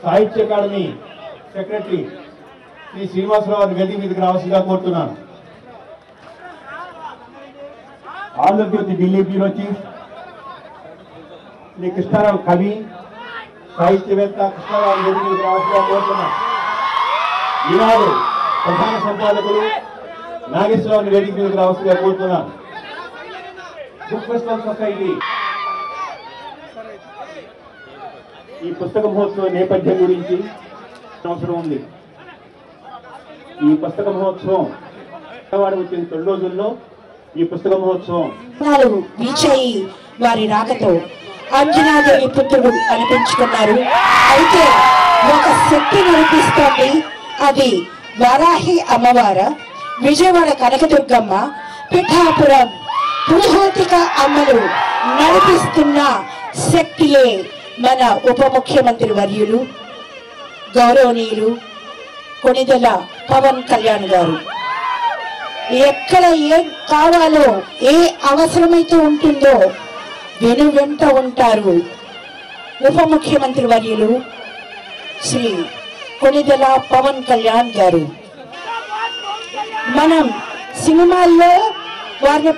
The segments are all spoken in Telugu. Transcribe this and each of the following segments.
సాహిత్య అకాడమీ సెక్రటరీ శ్రీ శ్రీనివాసరావు వేదిక మీదకి రావాల్సిందిగా కోరుతున్నాను. ఆంధ్రజ్యోతి ఢిల్లీ బ్యూరో చీఫ్ శ్రీ కృష్ణారావు కవి సాహిత్యవేత్త కృష్ణారావు వేదిక మీదకి రావాల్సిందిగా కోరుతున్నాను. ఈనాడు ప్రధాన సంపాదకులు నాగేశ్వరరావు వేదిక మీదకి రావాల్సిందిగా కోరుతున్నాను. బుక్ ఫెస్టివల్ సొసైటీ ఈ పుస్తక మహోత్సవ నేపథ్యం గురించి అవసరం ఉంది. ఈ పుస్తక మహోత్సవం వచ్చిన 2 రోజుల్లో ఈ పుస్తక మహోత్సవం విజయ్ వారి రాకతో అంజనాదేవి పుత్రుడు అనిపించుకున్నారు. అయితే ఒక శక్తి నడిపిస్తోంది. అది వారాహి అమ్మవార, విజయవాడ కనకదుర్గమ్మ, పిఠాపురం పురోహితిక అమ్మలు నడిపిస్తున్న శక్తియే మన ఉప ముఖ్యమంత్రి వర్యులు గౌరవనీయులు కొణిదెల పవన్ కళ్యాణ్ గారు. ఎక్కడ ఏం కావాలో, ఏ అవసరమైతే ఉంటుందో వెంట ఉంటారు ఉప ముఖ్యమంత్రి వర్యులు శ్రీ కొణిదెల పవన్ కళ్యాణ్ గారు. మనం సినిమాల్లో వారిని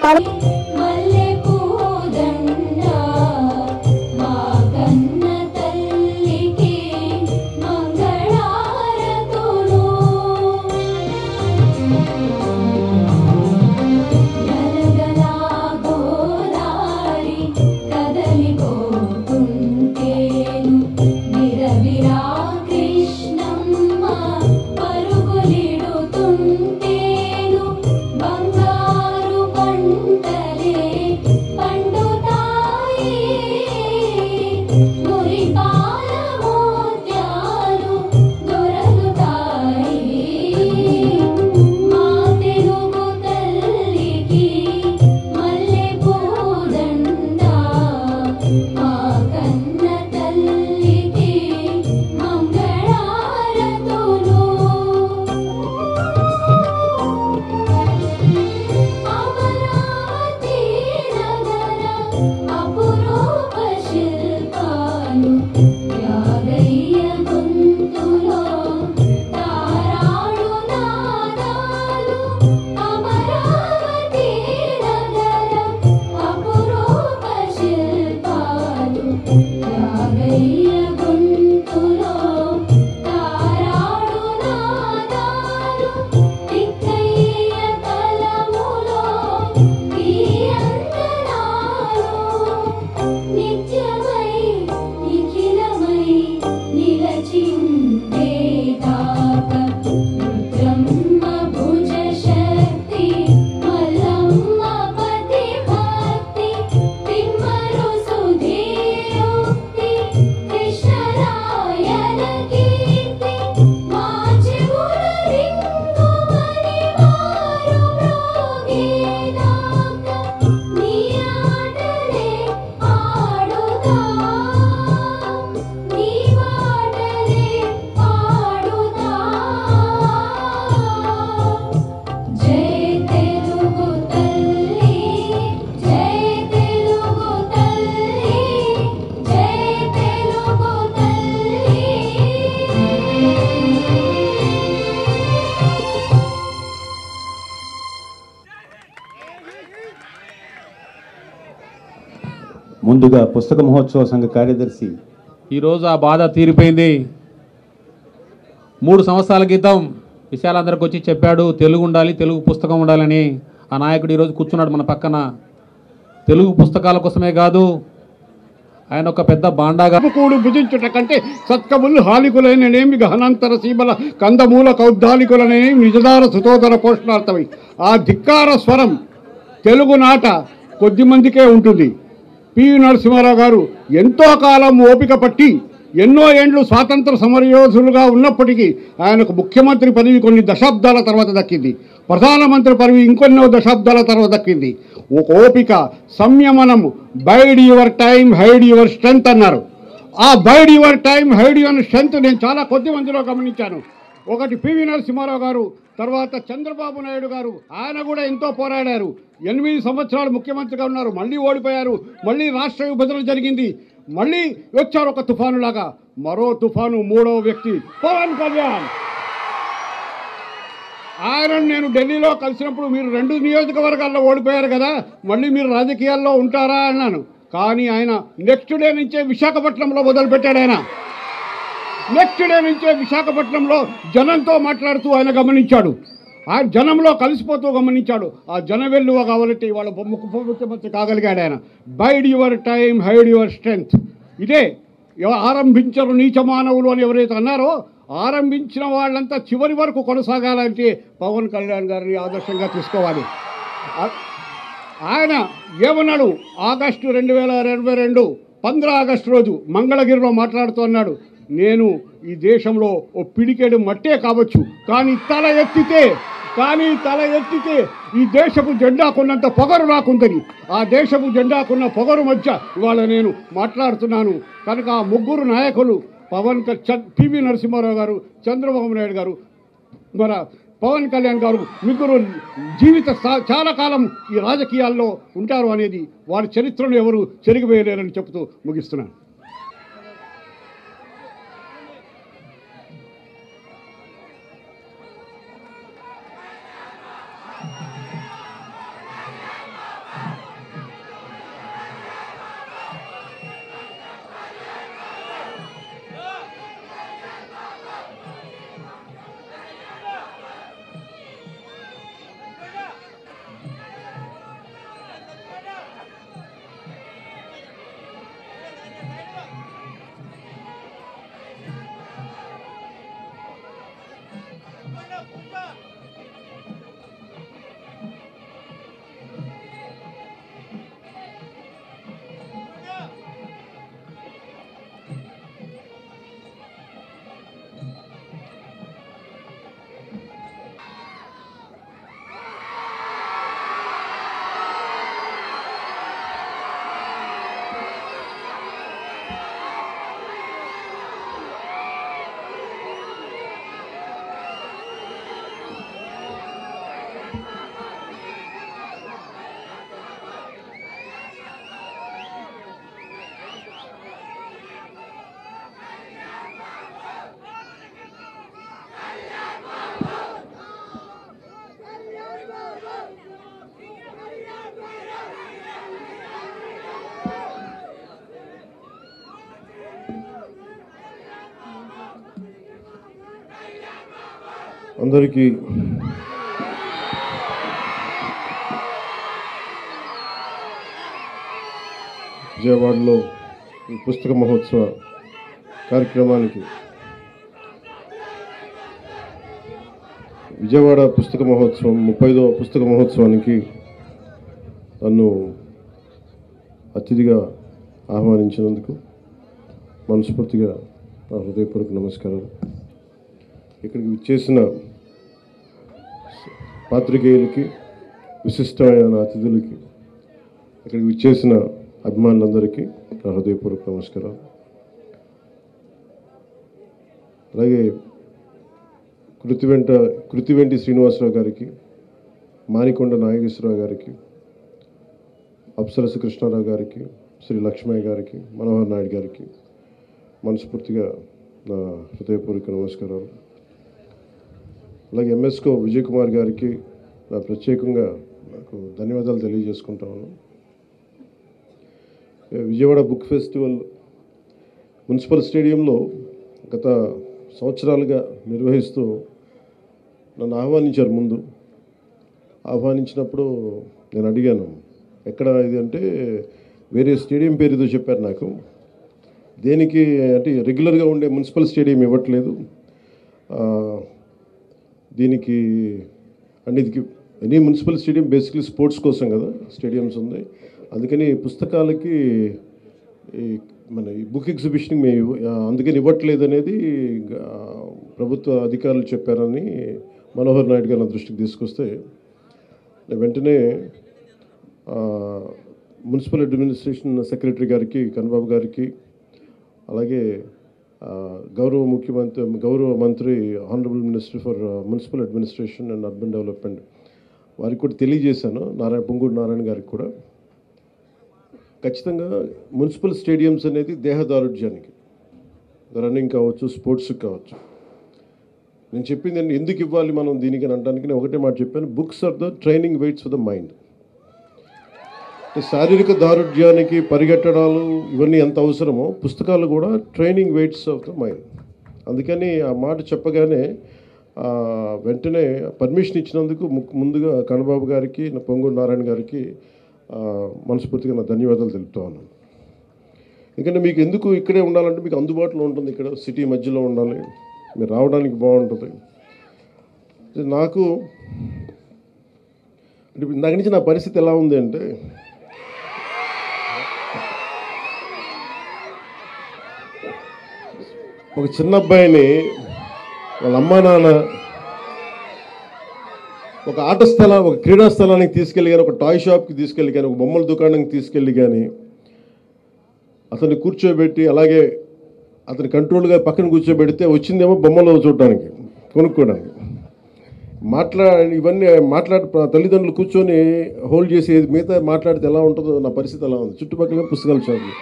ముందుగా పుస్తక మహోత్సవ సంఘ కార్యదర్శి ఈరోజు ఆ బాధ తీరిపోయింది. 3 సంవత్సరాల క్రితం విశాలందరికి వచ్చి చెప్పాడు తెలుగు ఉండాలి, తెలుగు పుస్తకం ఉండాలని. ఆ నాయకుడు ఈరోజు కూర్చున్నాడు మన పక్కన. తెలుగు పుస్తకాల కోసమే కాదు, ఆయన ఒక పెద్ద బాండాగా కూడు భుజించుట కంటే సత్కములు హాలికులైననేమి గహనాంతర సీమల కందమూల కౌద్దాలికులనేమి నిజదార సుతోదర పోషణార్థమై. ఆ ధిక్కార స్వరం తెలుగు నాట కొద్దిమందికే ఉంటుంది. పివి నరసింహారావు గారు ఎంతో కాలం ఓపిక పట్టి ఎన్నో ఏండ్లు స్వాతంత్ర సమరయోధులుగా ఉన్నప్పటికీ ఆయనకు ముఖ్యమంత్రి పదవి కొన్ని దశాబ్దాల తర్వాత దక్కింది. ప్రధానమంత్రి పదవి ఇంకొన్నో దశాబ్దాల తర్వాత దక్కింది. ఒక ఓపిక, సంయమనం, bide your time hide your strength అన్నారు. ఆ bide your time hide your strength నేను చాలా కొద్ది మందిలో గమనించాను. ఒకటి పివి నరసింహారావు గారు, తర్వాత చంద్రబాబు నాయుడు గారు. ఆయన కూడా ఎంతో పోరాడారు. 8 సంవత్సరాలు ముఖ్యమంత్రిగా ఉన్నారు, మళ్ళీ ఓడిపోయారు, మళ్ళీ రాష్ట్ర విభజన జరిగింది. మళ్ళీ వచ్చారు ఒక తుఫాను లాగా. మరో తుఫాను, మూడవ వ్యక్తి పవన్ కళ్యాణ్. ఆయనను నేను ఢిల్లీలో కలిసినప్పుడు మీరు 2 నియోజకవర్గాల్లో ఓడిపోయారు కదా, మళ్ళీ మీరు రాజకీయాల్లో ఉంటారా అన్నాను. కానీ ఆయన నెక్స్ట్ డే నుంచే విశాఖపట్నంలో మొదలుపెట్టాడు. ఆయన నెక్స్ట్ డే నుంచే విశాఖపట్నంలో జనంతో మాట్లాడుతూ ఆయన గమనించాడు. ఆ జనంలో కలిసిపోతూ గమనించాడు. ఆ జన వెల్లువ కావాలంటే ఇవాళ ముఖ్యమంత్రి కాగలిగాడు ఆయన. Bide your time, hide your strength. ఇదే ఆరంభించరు నీచ మానవులు అని ఎవరైతే అన్నారో, ఆరంభించిన వాళ్ళంతా చివరి వరకు కొనసాగాలంటే పవన్ కళ్యాణ్ గారిని ఆదర్శంగా తీసుకోవాలి. ఆయన ఏమన్నాడు? ఆగస్టు 2022 15 ఆగస్టు రోజు మంగళగిరిలో మాట్లాడుతూ అన్నాడు, నేను ఈ దేశంలో ఓ పిడికెడు మట్టే కావచ్చు, కానీ తల ఎత్తితే ఈ దేశపు జెండాకున్నంత పొగరు నాకుందని. ఆ దేశపు జెండాకున్న పొగరు మధ్య ఇవాళ నేను మాట్లాడుతున్నాను. కనుక ఆ ముగ్గురు నాయకులు పివి నరసింహారావు గారు, చంద్రబాబు నాయుడు గారు, మన పవన్ కళ్యాణ్ గారు ముగ్గురు చాలా కాలం ఈ రాజకీయాల్లో ఉంటారు అనేది వారి చరిత్రను ఎవరు చెరిగిపోయలేరని చెబుతూ ముగిస్తున్నాను. అందరికీ విజయవాడలో ఈ పుస్తక మహోత్సవ కార్యక్రమానికి విజయవాడ పుస్తక మహోత్సవం 35వ పుస్తక మహోత్సవానికి నన్ను అతిథిగా ఆహ్వానించినందుకు మనస్ఫూర్తిగా నా హృదయపూర్వక నమస్కారాలు. ఇక్కడికి విచ్చేసిన పాత్రికేయులకి, విశిష్టమైన అతిథులకి, ఇక్కడికి విచ్చేసిన అభిమానులందరికీ నా హృదయపూర్వక నమస్కారాలు. అలాగే కృతివెంటి శ్రీనివాసరావు గారికి, మానికొండ నాగేశ్వరరావు గారికి, అప్సరస కృష్ణారావు గారికి, శ్రీ లక్ష్మయ్య గారికి, మనోహర్ నాయుడు గారికి మనస్ఫూర్తిగా నా హృదయపూర్వక నమస్కారాలు. అలాగే ఎంఎస్కో విజయ్ కుమార్ గారికి నా ప్రత్యేకంగా నాకు ధన్యవాదాలు తెలియజేసుకుంటా ఉన్నాను. విజయవాడ బుక్ ఫెస్టివల్ మున్సిపల్ స్టేడియంలో గత సంవత్సరాలుగా నిర్వహిస్తూ నన్ను ఆహ్వానించారు. ముందు ఆహ్వానించినప్పుడు నేను అడిగాను, ఎక్కడ ఇది అంటే వేరే స్టేడియం పేరు ఏదో చెప్పారు నాకు. దేనికి అంటే రెగ్యులర్గా ఉండే మున్సిపల్ స్టేడియం ఇవ్వట్లేదు దీనికి. అండ్ ఇది any municipal stadium basically sports కోసం కదా స్టేడియంస్ ఉంది, అందుకని పుస్తకాలకి మన ఈ బుక్ ఎగ్జిబిషన్ మేము అందుకని ఇవ్వట్లేదు అనేది ప్రభుత్వ అధికారులు చెప్పారని మనోహర్ నాయుడు గారు నా దృష్టికి తీసుకొస్తే వెంటనే మున్సిపల్ అడ్మినిస్ట్రేషన్ సెక్రటరీ గారికి, కన్నబాబు గారికి, అలాగే గౌరవ మంత్రి honourable minister for municipal administration and urban development వారికి కూడా తెలియజేశాను, పొంగూరు నారాయణ గారికి కూడా. ఖచ్చితంగా మున్సిపల్ స్టేడియంస్ అనేది దేహదారుఢ్యానికి, రన్నింగ్ కావచ్చు, స్పోర్ట్స్కి కావచ్చు. నేను చెప్పింది ఎందుకు ఇవ్వాలి మనం దీనికి అని అనడానికి నేను ఒకటే మాట చెప్పాను, books are the training weights for the mind. శారీరక దారుఢ్యానికి పరిగెట్టడాలు ఇవన్నీ ఎంత అవసరమో పుస్తకాలు కూడా training weights of the mind. అందుకని ఆ మాట చెప్పగానే వెంటనే పర్మిషన్ ఇచ్చినందుకు ముందుగా కన్నబాబు గారికి, పొంగూరు నారాయణ గారికి మనస్ఫూర్తిగా నా ధన్యవాదాలు తెలుపుతా ఉన్నాను. ఎందుకంటే మీకు ఎందుకు ఇక్కడే ఉండాలంటే మీకు అందుబాటులో ఉంటుంది, ఇక్కడ సిటీ మధ్యలో ఉండాలి, మీరు రావడానికి బాగుంటుంది. నాకు అంటే దాని నుంచి నా పరిస్థితి ఎలా ఉంది అంటే, ఒక చిన్న అబ్బాయిని వాళ్ళ అమ్మా నాన్న ఒక ఒక క్రీడా స్థలానికి తీసుకెళ్ళి కానీ, ఒక టాయ్ షాప్కి తీసుకెళ్ళి కానీ, ఒక బొమ్మల దుకాణానికి తీసుకెళ్ళి కానీ అతన్ని కూర్చోబెట్టి అలాగే అతని కంట్రోల్గా పక్కన కూర్చోబెడితే వచ్చిందేమో బొమ్మలు చూడడానికి, కొనుక్కోవడానికి. ఇవన్నీ తల్లిదండ్రులు కూర్చొని హోల్డ్ చేసి మిగతా మాట్లాడితే ఎలా ఉంటుందో నా పరిస్థితి ఎలా ఉంది. చుట్టుపక్కల పుస్తకాల షాపులు.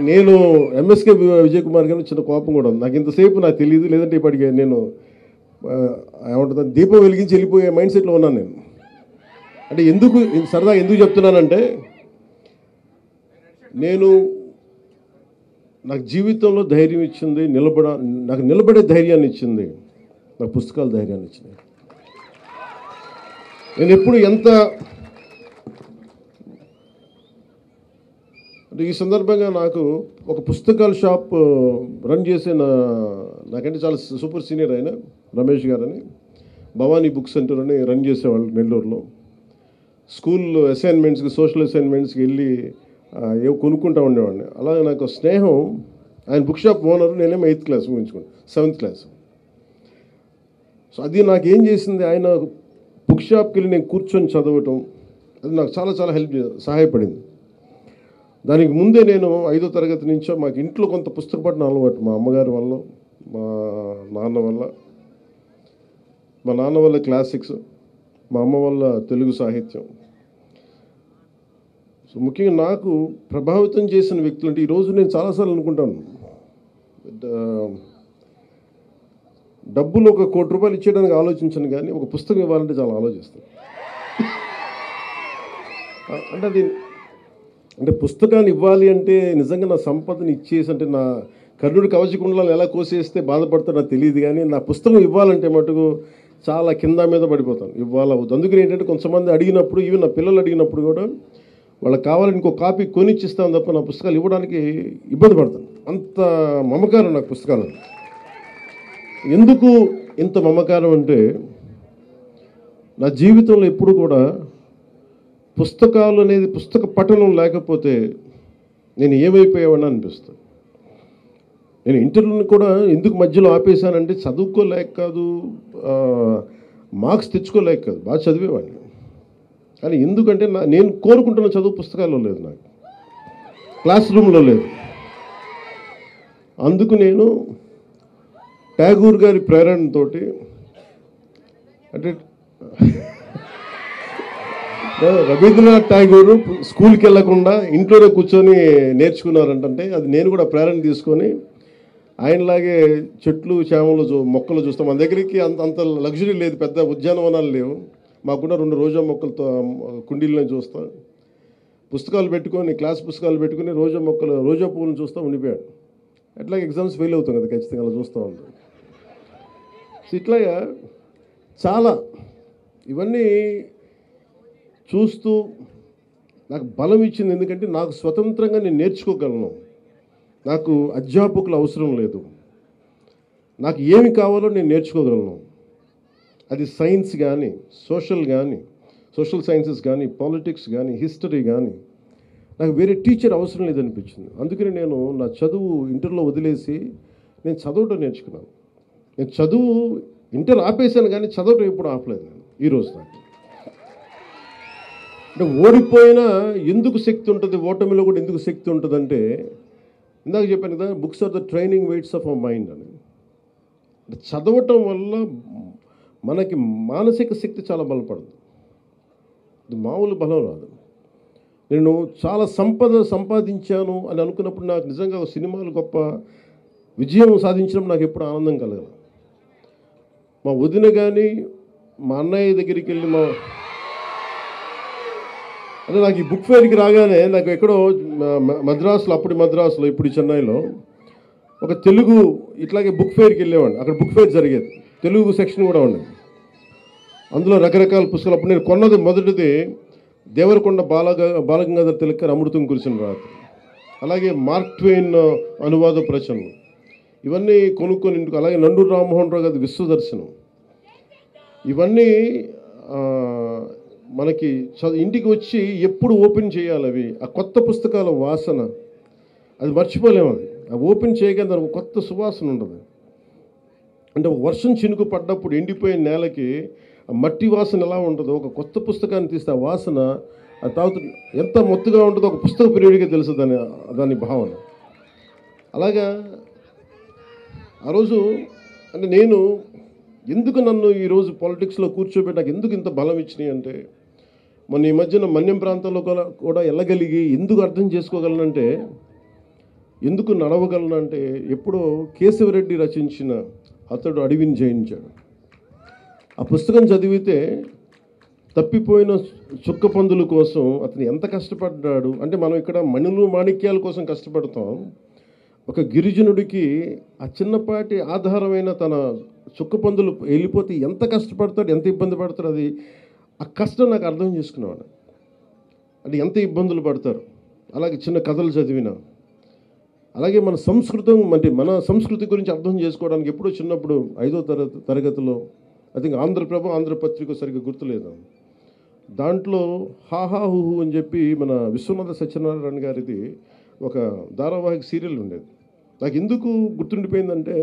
నేను ఎంఎస్కే విజయ్ కుమార్ గారిని చిన్న కోపం కూడా ఉంది. నాకు ఇంతసేపు నాకు తెలియదు, లేదంటే ఇప్పటికే నేను ఏమంటుంది దీపం వెలిగించి వెళ్ళిపోయే మైండ్ సెట్లో ఉన్నాను నేను. అంటే సరదాగా ఎందుకు చెప్తున్నానంటే, నాకు జీవితంలో ధైర్యం ఇచ్చింది, నాకు నిలబడే ధైర్యాన్ని ఇచ్చింది, నాకు పుస్తకాల ధైర్యాన్ని ఇచ్చింది. నేను ఎప్పుడు అంటే ఈ సందర్భంగా నాకు ఒక పుస్తకాల షాప్ రన్ చేసే నాకంటే చాలా సూపర్ సీనియర్ అయిన రమేష్ గారని, భవానీ బుక్ సెంటర్ అని రన్ చేసేవాళ్ళు నెల్లూరులో. స్కూల్లో అసైన్మెంట్స్కి, సోషల్ అసైన్మెంట్స్కి వెళ్ళి ఏవో కొనుక్కుంటూ ఉండేవాడిని. అలాగే నాకు స్నేహం, ఆయన బుక్ షాప్ ఓనరు, నేనేమో 8th క్లాస్ ఊహించుకోండి, 7th క్లాస్. సో అది నాకేం చేసింది, ఆయన బుక్ షాప్కి వెళ్ళి నేను కూర్చొని చదవటం, అది నాకు చాలా చాలా సహాయపడింది. దానికి ముందే నేను 5వ తరగతి నుంచో మాకు ఇంట్లో కొంత పుస్తక పఠనం అలవాటు, మా అమ్మగారి వల్ల, మా నాన్న వల్ల క్లాసిక్స్, మా అమ్మ వల్ల తెలుగు సాహిత్యం. సో ముఖ్యంగా నాకు ప్రభావితం చేసిన వ్యక్తులు అంటే, ఈరోజు నేను చాలాసార్లు అనుకుంటాను, డబ్బులు ఒక ₹1,00,00,000 ఇచ్చేయడానికి ఆలోచించను, కానీ ఒక పుస్తకం ఇవ్వాలంటే చాలా ఆలోచిస్తాను. అంటే పుస్తకాన్ని ఇవ్వాలి అంటే నిజంగా నా సంపదని ఇచ్చేసి, అంటే నా కర్ణుడి కవచకుండలాలు ఎలా కోసేస్తే బాధపడతాడో నాకు తెలియదు, కానీ నా పుస్తకం ఇవ్వాలంటే మటుకు చాలా కింద మీద పడిపోతాను, ఇవ్వాలవుద్దు. అందుకని ఏంటంటే కొంతమంది అడిగినప్పుడు, ఈవెన్ నా పిల్లలు అడిగినప్పుడు కూడా వాళ్ళకి కావాలని ఇంకో కాపీ కొనిచ్చిస్తాను తప్ప నా పుస్తకాలు ఇవ్వడానికి ఇబ్బంది పడతాను. అంత మమకారం నాకు పుస్తకాలు. ఎందుకు ఇంత మమకారం అంటే, నా జీవితంలో ఎప్పుడు కూడా పుస్తకాలు అనేది, పుస్తక పఠనం లేకపోతే నేను ఏమైపోయావని అనిపిస్తుంది. నేను ఇంటర్వ్యూని కూడా ఎందుకు మధ్యలో ఆపేశానంటే, చదువుకోలేక కాదు, మార్క్స్ తెచ్చుకోలేక కాదు, బాగా చదివేవాడిని. కానీ ఎందుకంటే నేను కోరుకుంటున్న చదువు పుస్తకాల్లో లేదు, నాకు క్లాస్ రూమ్లో లేదు. అందుకు నేను ట్యాగూర్ గారి ప్రేరణతో, అంటే రవీంద్రనాథ్ ట్యాగూర్ స్కూల్కి వెళ్ళకుండా ఇంట్లోనే కూర్చొని నేర్చుకున్నారంటే, అది నేను కూడా ప్రేరణ తీసుకొని ఆయనలాగే చెట్లు, చేమలు, మొక్కలు చూస్తాం. మన దగ్గరికి అంత లగ్జరీ లేదు, పెద్ద ఉద్యానవనాలు లేవు. మాకున్న 2 రోజా మొక్కలతో కుండీలను చూస్తాం, పుస్తకాలు పెట్టుకొని, క్లాస్ పుస్తకాలు పెట్టుకుని రోజా పువ్వులను చూస్తూ ఉండిపోయాడు. ఎట్లాగే ఎగ్జామ్స్ ఫెయిల్ అవుతాం కదా, ఖచ్చితంగా అలా చూస్తూ ఉంటాం. సో ఇట్లాగా చాలా ఇవన్నీ చూస్తూ నాకు బలం ఇచ్చింది. ఎందుకంటే నాకు స్వతంత్రంగా నేను నేర్చుకోగలను, నాకు అధ్యాపకులు అవసరం లేదు, నాకు ఏమి కావాలో నేను నేర్చుకోగలను. అది సైన్స్ కానీ, సోషల్ సైన్సెస్ కానీ, పాలిటిక్స్ కానీ, హిస్టరీ కానీ, నాకు వేరే టీచర్ అవసరం లేదనిపించింది. అందుకని నేను నా చదువు ఇంటర్లో వదిలేసి నేను చదవటం నేర్చుకున్నాను. నేను చదువు ఇంటర్ ఆపేశాను, కానీ చదవటం ఎప్పుడు ఆపలేదు నేను ఈరోజు. నాకు అంటే ఓడిపోయినా ఎందుకు శక్తి ఉంటుంది, ఓటమిలో కూడా ఎందుకు శక్తి ఉంటుందంటే, ఇందాక చెప్పాను కదా, books are the training weights of our mind అని. చదవటం వల్ల మనకి మానసిక శక్తి చాలా బలపడుతుంది, ఇది మామూలు బలం రాదు. నేను చాలా సంపాదించాను అని అనుకున్నప్పుడు నాకు నిజంగా ఒక సినిమాలు గొప్ప విజయం సాధించినప్పుడు నాకు ఎప్పుడు ఆనందం కలగల. మా వదిన కానీ మా అన్నయ్య దగ్గరికి వెళ్ళి అంటే నాకు ఈ బుక్ ఫేర్కి రాగానే నాకు ఎక్కడో మద్రాసులో, అప్పుడు మద్రాసులో ఇప్పుడు చెన్నైలో ఒక తెలుగు ఇట్లాగే బుక్ ఫేర్కి వెళ్ళేవాడిని. అక్కడ బుక్ ఫేర్ జరిగేది, తెలుగు సెక్షన్ కూడా ఉండేది. అందులో రకరకాల పుస్తకాలు. అప్పుడు నేను కొన్నది మొదటిది దేవరకొండ బాలగంగాధర తిలక్ గారి అమృతం కురిసిన రాత్రి, అలాగే మార్క్ ట్వెయిన్ అనువాద ప్రచురణలు, ఇవన్నీ కొనుక్కొని ఇంటికి. అలాగే నండూరు రామ్మోహన్ రావు గారి విశ్వదర్శనం, ఇవన్నీ మనకి ఇంటికి వచ్చి ఎప్పుడు ఓపెన్ చేయాలి అవి. ఆ కొత్త పుస్తకాల వాసన అది మర్చిపోలేము. అది ఓపెన్ చేయగానే దానికి కొత్త సువాసన ఉండదు. అంటే వర్షం చినుకు పడ్డప్పుడు ఎండిపోయిన నేలకి మట్టి వాసన ఎలా ఉంటుందో, ఒక కొత్త పుస్తకాన్ని తీస్తే ఆ వాసన అది తాగుతూ ఎంత మొత్తుగా ఉంటుందో ఒక పుస్తక పీరియడ్గా తెలుసు దాని భావన. అలాగా ఆ రోజు అంటే నేను ఎందుకు నన్ను ఈరోజు పాలిటిక్స్లో కూర్చోబెట్టి నాకు ఎందుకు ఇంత బలం ఇచ్చినాయి అంటే, మొన్న ఈ మధ్యన మన్యం ప్రాంతంలో కూడా వెళ్ళగలిగి ఎందుకు అర్థం చేసుకోగలనంటే, ఎందుకు నడవగలనంటే, ఎప్పుడో కేశవరెడ్డి రచించిన అతడు అడవిని జయించాడు. ఆ పుస్తకం చదివితే తప్పిపోయిన చుక్క పందుల కోసం అతను ఎంత కష్టపడ్డాడు అంటే, మనం ఇక్కడ మణులు మాణిక్యాల కోసం కష్టపడతాం. ఒక గిరిజనుడికి ఆ చిన్నపాటి ఆధారమైన తన చుక్క పందులు వెళ్ళిపోతే ఎంత కష్టపడతాడు, ఎంత ఇబ్బంది పడతాడు, అది ఆ కష్టం నాకు అర్థం చేసుకునేవాడు. అంటే ఎంత ఇబ్బందులు పడతారు. అలాగే చిన్న కథలు చదివిన, అలాగే మన మన సంస్కృతి గురించి అర్థం చేసుకోవడానికి ఎప్పుడో చిన్నప్పుడు 5వ తరగతిలో ఐ థింక్ ఆంధ్రపత్రిక సరిగ్గా గుర్తులేదు, దాంట్లో హాహా హుహు అని చెప్పి మన విశ్వనాథ సత్యనారాయణ గారిది ఒక ధారావాహిక సీరియల్ ఉండేది. నాకు ఎందుకు గుర్తుండిపోయిందంటే,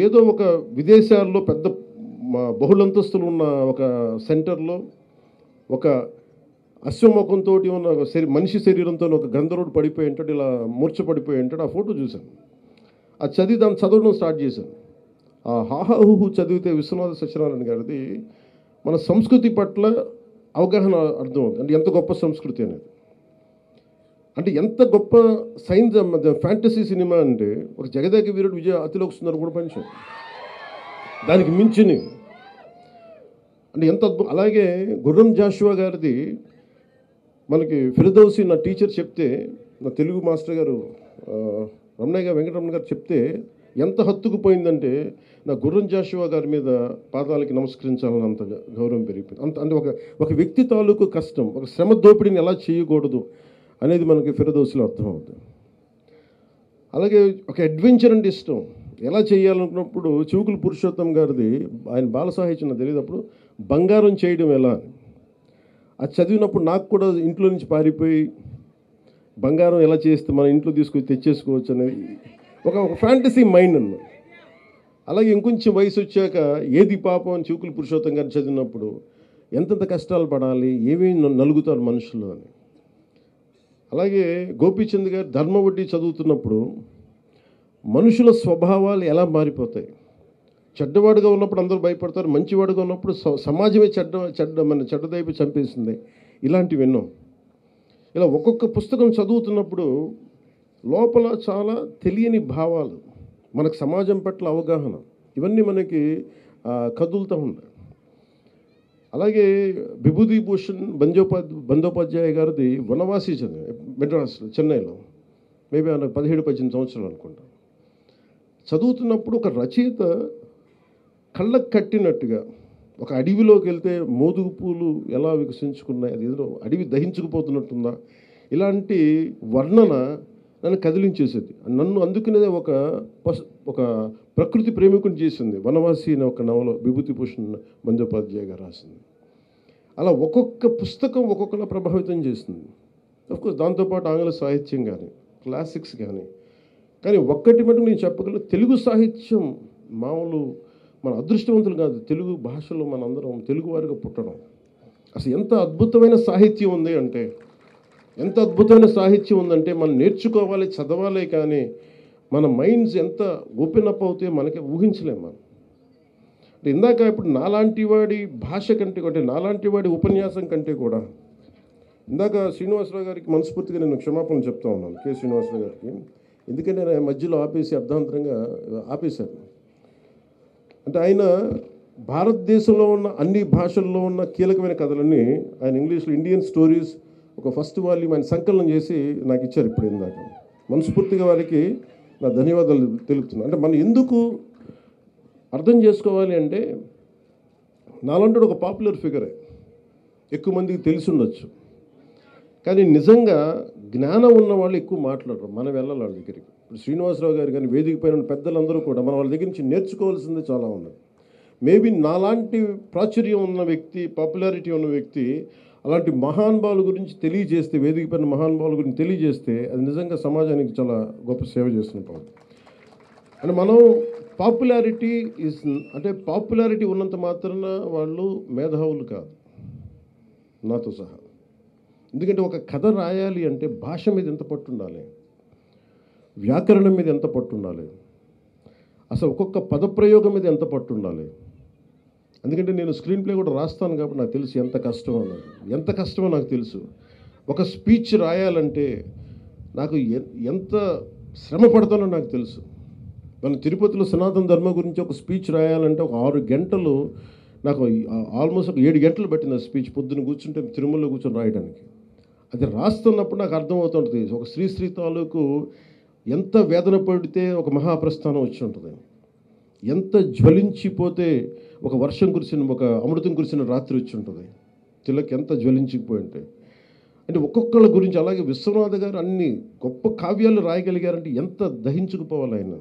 ఏదో ఒక విదేశాల్లో పెద్ద బహుళంతస్తులు ఉన్న ఒక సెంటర్లో ఒక అశ్వముఖంతో ఉన్న మనిషి శరీరంతో ఒక గంధర్వుడు పడిపోయి ఉంటాడు, ఇలా మూర్చపడిపోయి ఉంటాడు. ఆ ఫోటో చూశాను, అది చదివి దాన్ని చదవడం స్టార్ట్ చేశాను. ఆ హాహాహుహు చదివితే విశ్వనాథ సత్యనారాయణ గారిది మన సంస్కృతి పట్ల అవగాహన అర్థమవుతుంది. అంటే ఎంత గొప్ప సంస్కృతి అనేది, అంటే ఎంత గొప్ప సైన్స్ ఫ్యాంటసీ సినిమా అంటే, ఒక జగదేక వీరుడు విజయ అతిలోక సుందరం కూడా పంచాడు, దానికి మించిని అంటే ఎంత అద్భుతం. అలాగే గుర్రం జాషువా గారిది మనకి ఫిర్దౌసి నా టీచర్ చెప్తే, నా తెలుగు మాస్టర్ గారు రమణయ్య వెంకటరమణ గారు చెప్తే ఎంత హత్తుకుపోయిందంటే, నా గుర్రం జాషువా గారి మీద పాదాలకి నమస్కరించాలని అంత గౌరవం పెరిగిపోయింది. అంటే ఒక వ్యక్తి తాలూకు కష్టం, ఒక శ్రమ దోపిడీని ఎలా చేయకూడదు అనేది మనకి ఫిర్దౌసిలో అర్థమవుతుంది. అలాగే ఒక అడ్వెంచర్ అంటే ఇష్టం, ఎలా చేయాలనుకున్నప్పుడు చివుకుల పురుషోత్తం గారిది, ఆయన బాల సాహిత్యం నాకు తెలియదప్పుడు, బంగారం చేయడం ఎలా, అది చదివినప్పుడు నాకు కూడా ఇంట్లో నుంచి పారిపోయి బంగారం ఎలా చేస్తే మన ఇంట్లో తీసుకొని తెచ్చేసుకోవచ్చు అనేది ఒక ఫ్యాంటసీ మైండ్ అన్న. అలాగే ఇంకొంచెం వయసు వచ్చాక ఏది పాపం అని చివుకుల పురుషోత్తం గారిని చదివినప్పుడు ఎంతెంత కష్టాలు పడాలి, ఏమేమి నలుగుతారు మనుషులు అని. అలాగే గోపీచంద్ గారు ధర్మవడ్డీ చదువుతున్నప్పుడు మనుషుల స్వభావాలు ఎలా మారిపోతాయి, చెడ్డవాడుగా ఉన్నప్పుడు అందరూ భయపడతారు, మంచివాడుగా ఉన్నప్పుడు సమాజమే చెడ్డదైపు చంపేసింది, ఇలాంటివి ఎన్నో. ఇలా ఒక్కొక్క పుస్తకం చదువుతున్నప్పుడు లోపల చాలా తెలియని భావాలు, మనకు సమాజం పట్ల అవగాహన, ఇవన్నీ మనకి కదులుతూ ఉంటాయి. అలాగే విభూతి భూషణ్ బందోపాధ్యాయ గారిది వనవాసి చదివి మెడ్రాస్లో, చెన్నైలో, మేబీ నాకు 17-18 సంవత్సరాలు అనుకుంటా. చదువుతున్నప్పుడు ఒక రచయిత కళ్ళకు కట్టినట్టుగా ఒక అడవిలోకి వెళ్తే మోదుగు పూలు ఎలా వికసించుకున్నాయి, అది ఏదో అడవి దహించుకుపోతున్నట్టుందా, ఇలాంటి వర్ణన నన్ను కదిలించేసేది. నన్ను అందుకునే ఒక ప్రకృతి ప్రేమికుని చేసింది వనవాసి అనే ఒక నవల విభూతి భూషణ్ బందోపాధ్యాయ గారు రాసింది. అలా ఒక్కొక్క పుస్తకం ఒక్కొక్కలా ప్రభావితం చేస్తుంది. అఫ్కోర్స్ దాంతోపాటు ఆంగ్ల సాహిత్యం కానీ క్లాసిక్స్ కానీ ఒక్కటి మటుకు నేను చెప్పగలను, తెలుగు సాహిత్యం మామూలు మన అదృష్టవంతులు కాదు. తెలుగు భాషలో మనందరం తెలుగువారిగా పుట్టడం, అసలు ఎంత అద్భుతమైన సాహిత్యం ఉంది అంటే, ఎంత అద్భుతమైన సాహిత్యం ఉందంటే మనం నేర్చుకోవాలి, చదవాలి. కానీ మన మైండ్స్ ఎంత ఓపెన్ అప్ అవుతే మనకి ఊహించలేము. మనం ఇందాక ఇప్పుడు నాలాంటి వాడి భాష కంటే, అంటే నాలాంటి వాడి ఉపన్యాసం కంటే కూడా ఇందాక శ్రీనివాసరావు గారికి మనస్ఫూర్తిగా నేను క్షమాపణ చెప్తా ఉన్నాను, కె శ్రీనివాసరావు గారికి. ఎందుకంటే నేను మధ్యలో ఆపేసి అర్ధాంతరంగా ఆపేశాను. అంటే ఆయన భారతదేశంలో ఉన్న అన్ని భాషల్లో ఉన్న కీలకమైన కథలన్నీ ఆయన ఇంగ్లీష్లో ఇండియన్ స్టోరీస్ ఒక ఫస్ట్ వాల్యూమ్ ఆయన సంకలనం చేసి నాకు ఇచ్చారు ఇప్పుడు ఇందాక. మనస్ఫూర్తిగా వారికి నా ధన్యవాదాలు తెలుపుతున్నాను. అంటే మనం ఎందుకు అర్థం చేసుకోవాలి అంటే, నాలంటే ఒక పాపులర్ ఫిగరే, ఎక్కువ మందికి తెలిసి ఉండొచ్చు, కానీ నిజంగా జ్ఞానం ఉన్న వాళ్ళు ఎక్కువ మాట్లాడరు. మనం వెళ్ళాలి వాళ్ళ దగ్గరికి. ఇప్పుడు శ్రీనివాసరావు గారు కానీ వేదిక పైన ఉన్న పెద్దలందరూ కూడా మనం వాళ్ళ దగ్గర నుంచి నేర్చుకోవాల్సిందే చాలా ఉన్నది. మేబీ నాలాంటి ప్రాచుర్యం ఉన్న వ్యక్తి, పాపులారిటీ ఉన్న వ్యక్తి అలాంటి మహానుభావుల గురించి తెలియజేస్తే, వేదిక పైన మహానుభావుల గురించి తెలియజేస్తే అది నిజంగా సమాజానికి చాలా గొప్ప సేవ చేస్తున్నాం. అంటే మనం పాపులారిటీ అంటే పాపులారిటీ ఉన్నంత మాత్రాన వాళ్ళు మేధావులు కాదు, నాతో సహా. ఎందుకంటే ఒక కథ రాయాలి అంటే భాష మీద ఎంత పట్టు ఉండాలి, వ్యాకరణం మీద ఎంత పట్టు ఉండాలి, అసలు ఒక్కొక్క పదప్రయోగం మీద ఎంత పట్టు ఉండాలి. ఎందుకంటే నేను స్క్రీన్ ప్లే కూడా రాస్తాను కాబట్టి నాకు తెలుసు ఎంత కష్టమో, ఎంత కష్టమో నాకు తెలుసు. ఒక స్పీచ్ రాయాలంటే నాకు ఎంత శ్రమ పడతానో నాకు తెలుసు. మన తిరుపతిలో సనాతన ధర్మం గురించి ఒక స్పీచ్ రాయాలంటే ఒక 6 గంటలు, నాకు ఆల్మోస్ట్ ఒక 7 గంటలు పట్టింది ఆ స్పీచ్. పొద్దున్న కూర్చుంటే తిరుమలలో కూర్చొని రాయడానికి. అది రాస్తున్నప్పుడు నాకు అర్థమవుతుంటుంది ఒక శ్రీ తాలూకు ఎంత వేదన పడితే ఒక మహాప్రస్థానం వచ్చి ఉంటుంది, ఎంత జ్వలించిపోతే ఒక వర్షం కురిసిన, ఒక అమృతం కురిసిన రాత్రి వచ్చి ఉంటుంది, తిలక్ ఎంత జ్వలించిపోయి ఉంటాయి. అంటే ఒక్కొక్కళ్ళ గురించి. అలాగే విశ్వనాథ గారు అన్ని గొప్ప కావ్యాలు రాయగలిగారంటే ఎంత దహించుకుపోవాలి ఆయన.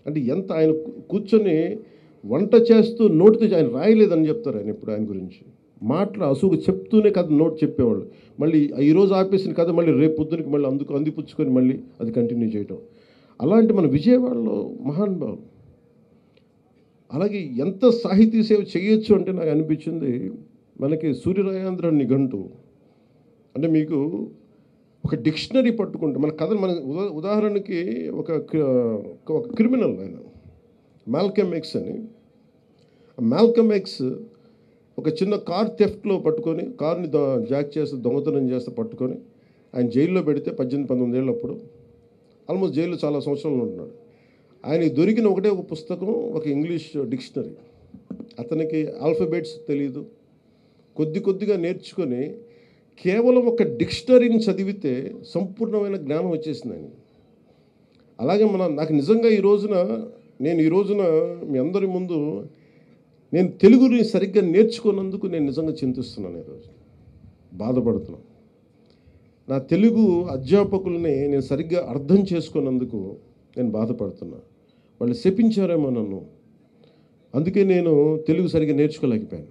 అంటే ఎంత ఆయన కూర్చొని వంట చేస్తూ నోటితో ఆయన రాయలేదని చెప్తారు ఆయన. ఇప్పుడు ఆయన గురించి అసలు చెప్తూనే కథ నోట్ చెప్పేవాళ్ళు. మళ్ళీ ఈరోజు ఆపేసిన కథ మళ్ళీ రేపు పొద్దునకి మళ్ళీ అందిపుచ్చుకొని మళ్ళీ అది కంటిన్యూ చేయటం. అలాంటి మన విజయవాడలో మహానుభావులు. అలాగే ఎంత సాహితీ సేవ చేయొచ్చు అంటే నాకు అనిపించింది, మనకి సూర్యరాయాంధ్ర నిఘంటు అంటే మీకు ఒక డిక్షనరీ పట్టుకుంటే మన కథ, మన ఉదాహరణకి ఒక క్రిమినల్ ఆయన మాల్కమ్ ఎక్స్ అని. మాల్కమ్ ఎక్స్ ఒక చిన్న కార్ థెఫ్ట్లో పట్టుకొని, కార్ని జాక్ చేస్తే, దొంగతనం చేస్తే పట్టుకొని ఆయన జైల్లో పెడితే 18-19 ఏళ్ళు అప్పుడు ఆల్మోస్ట్ జైల్లో చాలా సంవత్సరాలు ఉంటున్నాడు. ఆయనకి దొరికిన ఒకటే ఒక పుస్తకం, ఒక ఇంగ్లీష్ డిక్షనరీ. అతనికి ఆల్ఫాబెట్స్ తెలియదు, కొద్దిగా నేర్చుకొని కేవలం ఒక డిక్షనరీని చదివితే సంపూర్ణమైన జ్ఞానం వచ్చేసింది ఆయన. అలాగే నాకు నిజంగా ఈ రోజున మీ అందరి ముందు నేను తెలుగుని సరిగ్గా నేర్చుకున్నందుకు నేను నిజంగా చింతిస్తున్నాను. ఈరోజు బాధపడుతున్నాను. నా తెలుగు అధ్యాపకుల్ని నేను సరిగ్గా అర్థం చేసుకున్నందుకు నేను బాధపడుతున్నా. వాళ్ళు శపించారేమో నన్ను, అందుకే నేను తెలుగు సరిగ్గా నేర్చుకోలేకపోయాను.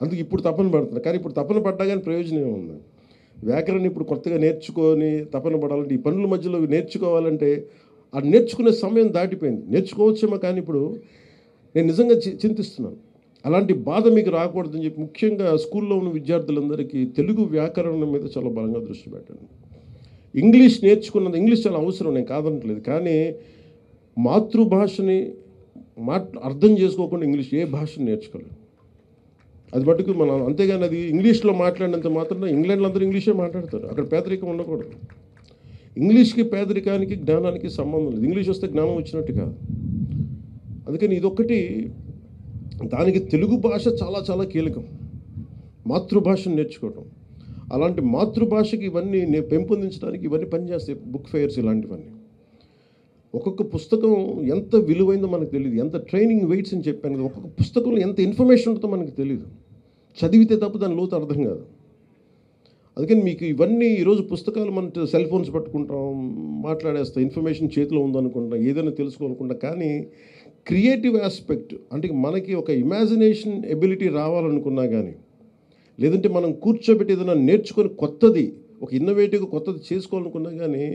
అందుకే ఇప్పుడు తపన పడుతున్నా. కానీ ఇప్పుడు తపన పడ్డా కానీ ప్రయోజనం ఉంది. వ్యాకరణం ఇప్పుడు కొత్తగా నేర్చుకొని తపన పడాలంటే, ఈ పనుల మధ్యలో నేర్చుకోవాలంటే ఆ నేర్చుకునే సమయం దాటిపోయింది. నేర్చుకోవచ్చేమో కానీ ఇప్పుడు నేను నిజంగా చింతిస్తున్నాను. అలాంటి బాధ మీకు రాకూడదని చెప్పి ముఖ్యంగా స్కూల్లో ఉన్న విద్యార్థులందరికీ తెలుగు వ్యాకరణం మీద చాలా బలంగా దృష్టి పెట్టండి. ఇంగ్లీష్ నేర్చుకున్నది, ఇంగ్లీష్ చాలా అవసరం, నేను కాదనట్లేదు. కానీ మాతృభాషని అర్థం చేసుకోకుండా ఇంగ్లీష్ ఏ భాషను నేర్చుకోలేదు. అది మటుకు మనం, అంతేగాని అది ఇంగ్లీష్లో మాట్లాడినంత మాత్రం ఇంగ్లాండ్లో అందరూ ఇంగ్లీషే మాట్లాడతారు. అక్కడ పేదరికం ఉండకూడదు. ఇంగ్లీష్కి పేదరికానికి జ్ఞానానికి సంబంధం లేదు. ఇంగ్లీష్ వస్తే జ్ఞానం వచ్చినట్టు కాదు. అందుకని ఇదొక్కటి, దానికి తెలుగు భాష చాలా చాలా కీలకం, మాతృభాషను నేర్చుకోవటం. అలాంటి మాతృభాషకి ఇవన్నీ పెంపొందించడానికి ఇవన్నీ పనిచేస్తాయి, బుక్ ఫెయిర్స్ ఇలాంటివన్నీ. ఒక్కొక్క పుస్తకం ఎంత విలువైందో మనకు తెలియదు, ఎంత ట్రైనింగ్ వెయిట్స్ అని చెప్పాను కదా. ఒక్కొక్క పుస్తకంలో ఎంత ఇన్ఫర్మేషన్ ఉంటుందో మనకు తెలియదు, చదివితే తప్ప దాని లోతు అర్థం కాదు. అందుకని మీకు ఇవన్నీ ఈరోజు పుస్తకాలు మన సెల్ ఫోన్స్ పట్టుకుంటాం, మాట్లాడేస్తాం, ఇన్ఫర్మేషన్ చేతిలో ఉందనుకుంటాం, ఏదైనా తెలుసుకోవాలనుకుంటాం. కానీ క్రియేటివ్ ఆస్పెక్ట్ అంటే మనకి ఒక ఇమాజినేషన్ ఎబిలిటీ రావాలనుకున్నా కానీ, లేదంటే మనం కూర్చోబెట్టి ఏదైనా నేర్చుకొని కొత్తది, ఒక ఇన్నోవేటివ్గా కొత్తది చేసుకోవాలనుకున్నా కానీ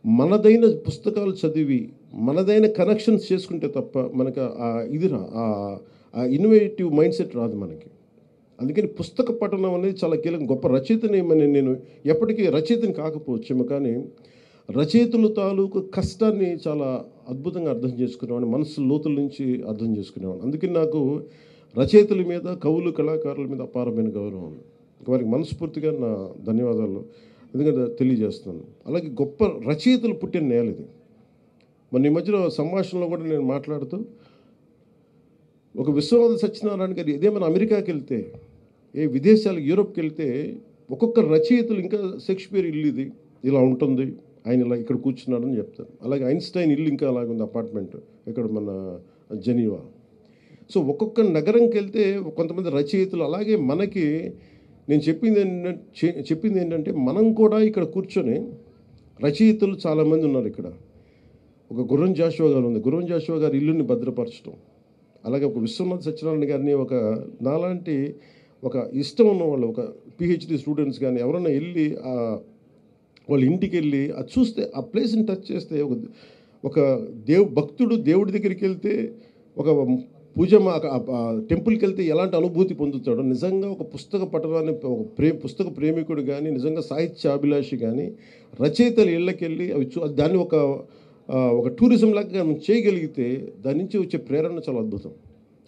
మనదైన పుస్తకాలు చదివి మనదైన కనెక్షన్స్ చేసుకుంటే తప్ప మనకు ఆ ఇన్నోవేటివ్ మైండ్ సెట్ రాదు మనకి. అందుకని పుస్తక పఠనం అనేది చాలా కీలకం. గొప్ప రచయితని నేను ఎప్పటికీ రచయితని కాకపోవచ్చేమో, కానీ రచయితల తాలూకు కష్టాన్ని చాలా అద్భుతంగా అర్థం చేసుకునేవాడిని, మనసు లోతుల నుంచి అర్థం చేసుకునేవాడిని. అందుకని నాకు రచయితల మీద, కవులు, కళాకారుల మీద అపారమైన గౌరవం ఉంది. వారికి మనస్ఫూర్తిగా నా ధన్యవాదాలు ఎందుకంటే తెలియజేస్తున్నాను. అలాగే గొప్ప రచయితలు పుట్టిన నేల ఇది. మన ఈ మధ్యలో సంభాషణలో కూడా నేను మాట్లాడుతూ ఒక విశ్వనాథ సత్యనారాయణ గారు ఇదే మన అమెరికాకి వెళ్తే, ఏ విదేశాలకు యూరోప్కి వెళ్తే ఒక్కొక్క రచయితలు ఇంకా షేక్స్పియర్ ఇల్లు ఇది ఇలా ఉంటుంది, ఆయన ఇలా ఇక్కడ కూర్చున్నాడని చెప్తారు. అలాగే ఐన్స్టైన్ ఇల్లు ఇంకా అలాగుంది అపార్ట్మెంట్ ఇక్కడ మన జెనీవా. సో ఒక్కొక్క నగరంకి వెళ్తే కొంతమంది రచయితలు. అలాగే మనకి నేను చెప్పింది ఏంటంటే మనం కూడా ఇక్కడ కూర్చొని రచయితలు చాలామంది ఉన్నారు ఇక్కడ. ఒక గుర్రం జాషువా గారు ఉంది. గుర్రం జాషువా గారి ఇల్లుని భద్రపరచడం, అలాగే ఒక విశ్వనాథ సత్యనారాయణ గారిని ఒక నాలాంటి ఒక ఇష్టం ఉన్న వాళ్ళు, ఒక పిహెచ్డి స్టూడెంట్స్ కానీ ఎవరైనా వెళ్ళి వాళ్ళ ఇంటికి వెళ్ళి అది చూస్తే, ఆ ప్లేస్ని టచ్ చేస్తే, ఒక భక్తుడు దేవుడి దగ్గరికి వెళ్తే, ఒక టెంపుల్కి వెళ్తే ఎలాంటి అనుభూతి పొందుతాడో నిజంగా ఒక పుస్తక పఠనాన్ని పుస్తక ప్రేమికుడు కానీ, నిజంగా సాహిత్యాభిలాషి కానీ రచయితల ఇళ్ళకి వెళ్ళి దాన్ని ఒక టూరిజం లాగా మనం చేయగలిగితే దాని నుంచి వచ్చే ప్రేరణ చాలా అద్భుతం.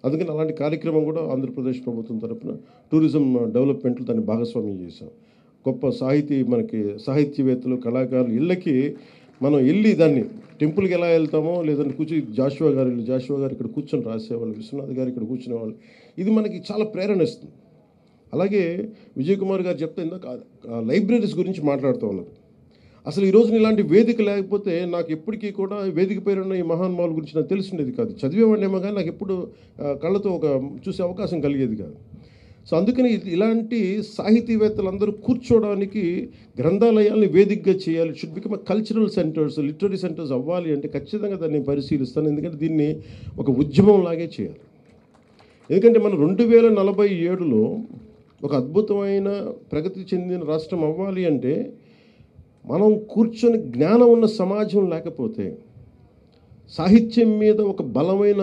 అందుకని అలాంటి కార్యక్రమం కూడా ఆంధ్రప్రదేశ్ ప్రభుత్వం తరఫున టూరిజం డెవలప్మెంట్లో దాన్ని భాగస్వామ్యం చేశాం. గొప్ప సాహిత్యవేత్తలు, కళాకారులు ఇళ్ళకి మనం వెళ్ళి దాన్ని టెంపుల్కి ఎలా వెళ్తామో, లేదంటే జాషువా గారు ఇక్కడ కూర్చొని రాసేవాళ్ళు, విశ్వనాథ్ గారు ఇక్కడ కూర్చునేవాళ్ళు. ఇది మనకి చాలా ప్రేరణ ఇస్తుంది. అలాగే విజయ్ కుమార్ గారు చెప్తే ఇందాక లైబ్రరీస్ గురించి మాట్లాడుతూ ఉన్నారు. అసలు ఈరోజు ఇలాంటి వేదిక లేకపోతే నాకు ఎప్పటికీ కూడా వేదిక పేరున్న ఈ మహానుభావుల గురించి నాకు తెలిసిండేది కాదు. చదివేవాడినేమో కానీ నాకు ఎప్పుడు కళ్ళతో చూసే అవకాశం కలిగేది కాదు. సో అందుకని ఇలాంటి సాహితీవేత్తలందరూ కూర్చోవడానికి గ్రంథాలయాల్ని వేదికగా చేయాలి. Should become cultural centres, literary centres అవ్వాలి అంటే ఖచ్చితంగా దాన్ని పరిశీలిస్తాను. ఎందుకంటే దీన్ని ఒక ఉద్యమం లాగే చేయాలి. ఎందుకంటే మనం 2047లో ఒక అద్భుతమైన ప్రగతి చెందిన రాష్ట్రం అవ్వాలి అంటే మనం కూర్చొని జ్ఞానం ఉన్న సమాజం లేకపోతే, సాహిత్యం మీద ఒక బలమైన